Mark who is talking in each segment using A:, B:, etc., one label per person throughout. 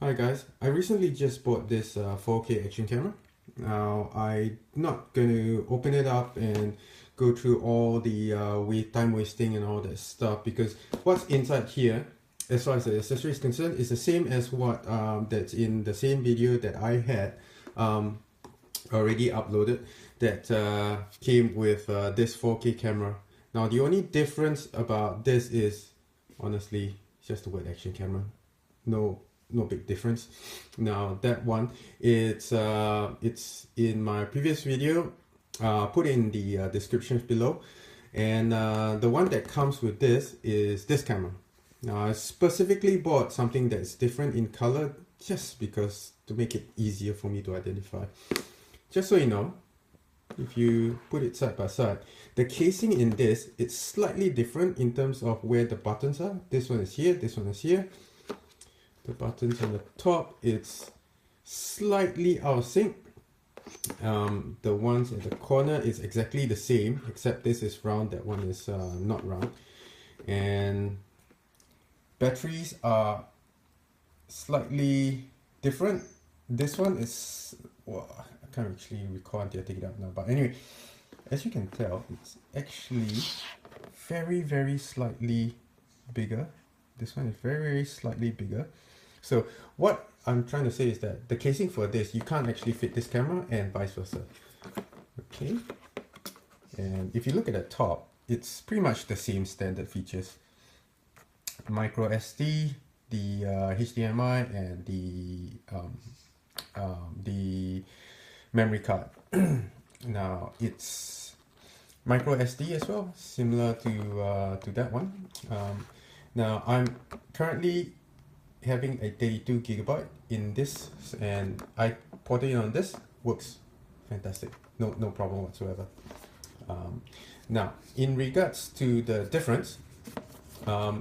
A: Hi guys, I recently just bought this 4K action camera. Now I'm not going to open it up and go through all the time wasting and all that stuff, because what's inside here as far as the accessory is concerned is the same as what that's in the same video that I had already uploaded that came with this 4K camera. Now the only difference about this is honestly just the word action camera. No big difference. Now that one, it's in my previous video, put in the descriptions below, and the one that comes with this is this camera. Now I specifically bought something that's different in color just because to make it easier for me to identify. Just so you know, if you put it side by side, the casing in this, it's slightly different in terms of where the buttons are. This one is here, this one is here. The buttons on the top, it's slightly out of sync. The ones at the corner is exactly the same, except this is round, that one is not round. And batteries are slightly different. This one is, well, I can't actually recall until I take it out now, but anyway, as you can tell, it's actually very slightly bigger. This one is very slightly bigger. So what I'm trying to say is that the casing for this, you can't actually fit this camera and vice versa. Okay, and if you look at the top, it's pretty much the same standard features. Micro SD, the HDMI, and the memory card. Now it's micro SD as well, similar to that one. Now I'm currently having a 32GB in this, and I ported it on this. Works fantastic, no problem whatsoever. Now in regards to the difference,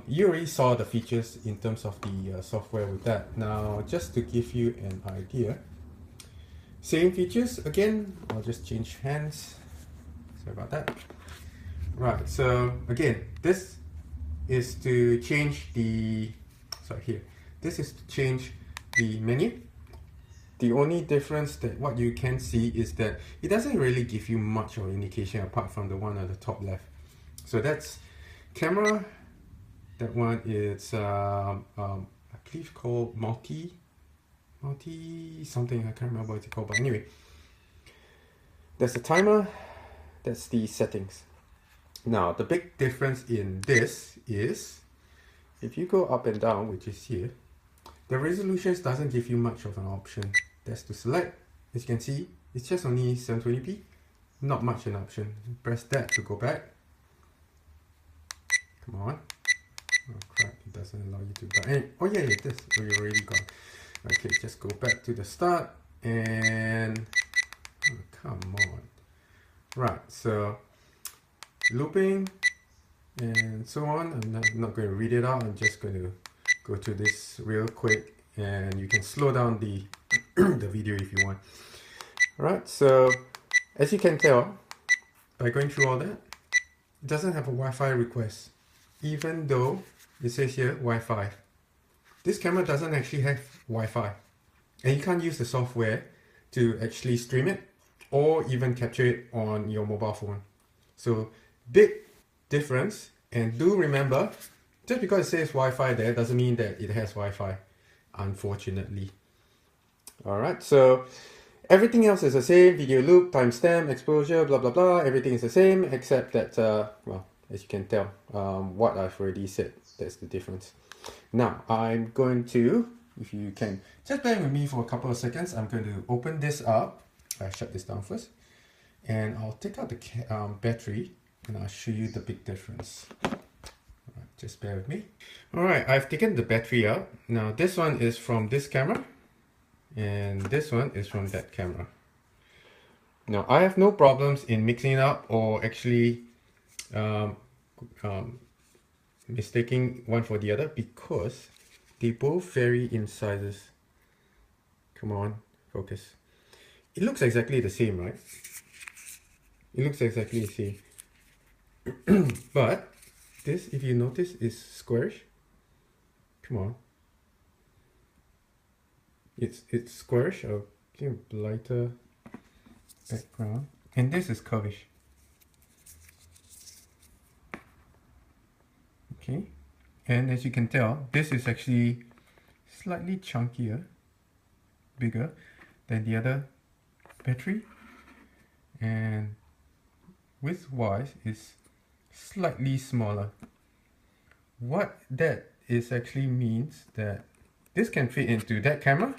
A: you already saw the features in terms of the software with that. Now just to give you an idea, same features again. I'll just change hands, sorry about that. Right, so again, this is to change the, sorry, here, this is to change the menu. The only difference that what you can see is that it doesn't really give you much of an indication apart from the one at the top left. So that's camera. That one is I believe called multi something, I can't remember what it's called, but anyway, that's the timer, that's the settings. Now the big difference in this is if you go up and down, which is here, the resolutions doesn't give you much of an option. That's to select. As you can see, it's just only 720p, not much an option. Press that to go back. Come on. Oh crap, it doesn't allow you to, but anyway, oh yeah, it does. Oh, you're already gone. Okay, just go back to the start and, oh, come on. Right, so looping and so on. I'm not going to read it out. I'm just going to go through this real quick, and you can slow down the the video if you want. Alright, so as you can tell by going through all that, it doesn't have a Wi-Fi request, even though it says here Wi-Fi. This camera doesn't actually have Wi-Fi, and you can't use the software to actually stream it or even capture it on your mobile phone. So big difference. And do remember, just because it says Wi-Fi there doesn't mean that it has Wi-Fi, unfortunately. Alright, so everything else is the same. Video loop, timestamp, exposure, blah blah blah, everything is the same except that well, as you can tell, what I've already said, that's the difference. Now I'm going to, if you can just bear with me for a couple of seconds, I'm going to open this up. I'll shut this down first, and I'll take out the battery, and I'll show you the big difference. Alright, just bear with me. Alright, I've taken the battery out. Now this one is from this camera, and this one is from that camera. Now I have no problems in mixing it up or actually mistaking one for the other, because they both vary in sizes. Come on, focus. It looks exactly the same, right? It looks exactly the same. But this, if you notice, is squarish. Come on. it's squarish. I'll give a lighter background, and this is curvish. Okay, and as you can tell, this is actually slightly chunkier, bigger than the other battery, and width-wise is slightly smaller. What that is actually means that this can fit into that camera,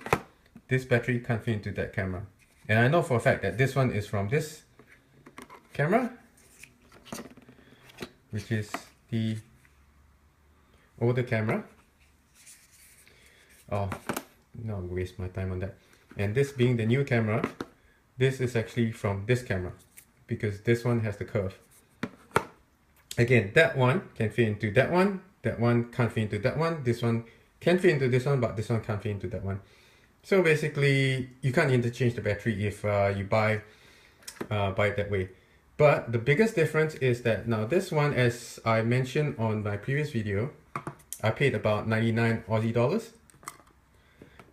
A: this battery can't fit into that camera. And I know for a fact that this one is from this camera, which is the older camera. Oh, no, I'll waste my time on that. And this being the new camera, this is actually from this camera, because this one has the curve. Again, that one can fit into that one can't fit into that one, this one can fit into this one, but this one can't fit into that one. So basically, you can't interchange the battery if you buy it that way. But the biggest difference is that now this one, as I mentioned on my previous video, I paid about 99 Aussie dollars.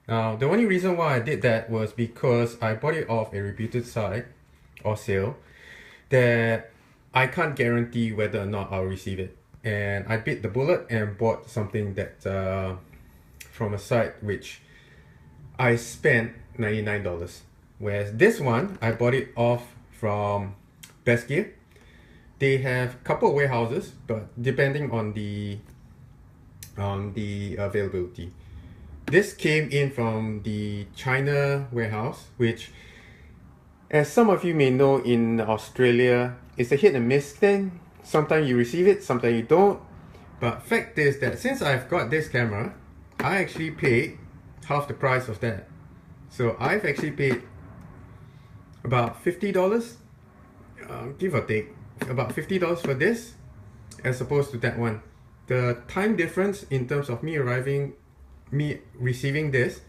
A: Now, the only reason why I did that was because I bought it off a reputed site or sale that I can't guarantee whether or not I'll receive it. And I bit the bullet and bought something that from a site which I spent $99. Whereas this one, I bought it off from Best Gear. They have a couple of warehouses, but depending on the availability. This came in from the China warehouse, which, as some of you may know, in Australia, it's a hit and miss thing. Sometimes you receive it, sometimes you don't. But fact is that since I've got this camera, I actually paid half the price of that. So I've actually paid about $50, give or take, about $50 for this, as opposed to that one. The time difference in terms of me receiving this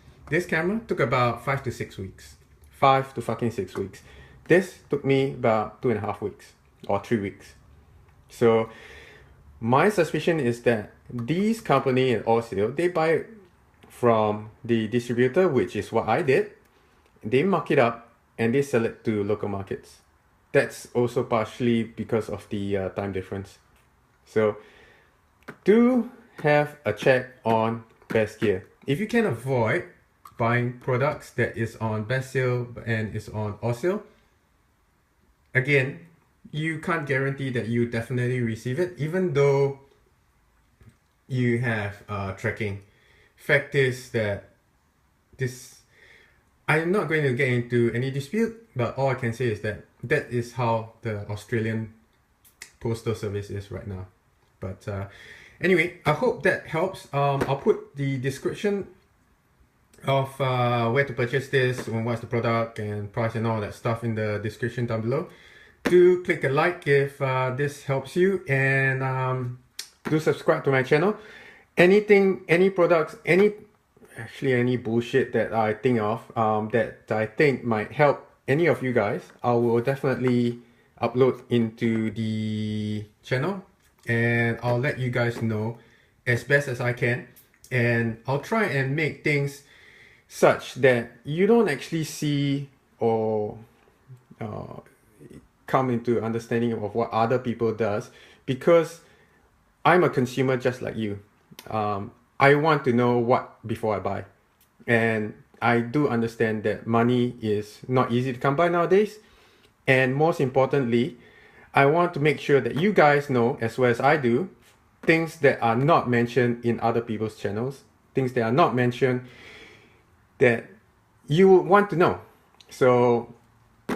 A: camera took about 5 to 6 weeks. 5 to fucking 6 weeks. This took me about 2.5 weeks or 3 weeks. So my suspicion is that these company in wholesale, they buy it from the distributor, which is what I did. They mark it up and they sell it to local markets. That's also partially because of the time difference. So do have a check on Best Gear. If you can avoid buying products that is on best sale and is on wholesale, again, you can't guarantee that you definitely receive it, even though you have tracking. Fact is that this, I'm not going to get into any dispute, but all I can say is that that is how the Australian postal service is right now. But anyway, I hope that helps. I'll put the description of where to purchase this and what's the product and price and all that stuff in the description down below. Do click a like if this helps you, and do subscribe to my channel. Anything, any products, any bullshit that I think of that I think might help any of you guys, I will definitely upload into the channel, and I'll let you guys know as best as I can, and I'll try and make things such that you don't actually see or come into understanding of what other people does, because I'm a consumer just like you. I want to know what before I buy, and I do understand that money is not easy to come by nowadays, and most importantly, I want to make sure that you guys know, as well as I do, things that are not mentioned in other people's channels, things that are not mentioned that you want to know. So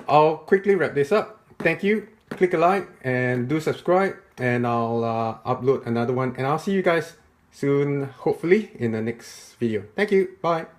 A: I'll quickly wrap this up. Thank you. Click a like and do subscribe, and I'll upload another one, and I'll see you guys soon, hopefully in the next video. Thank you. Bye.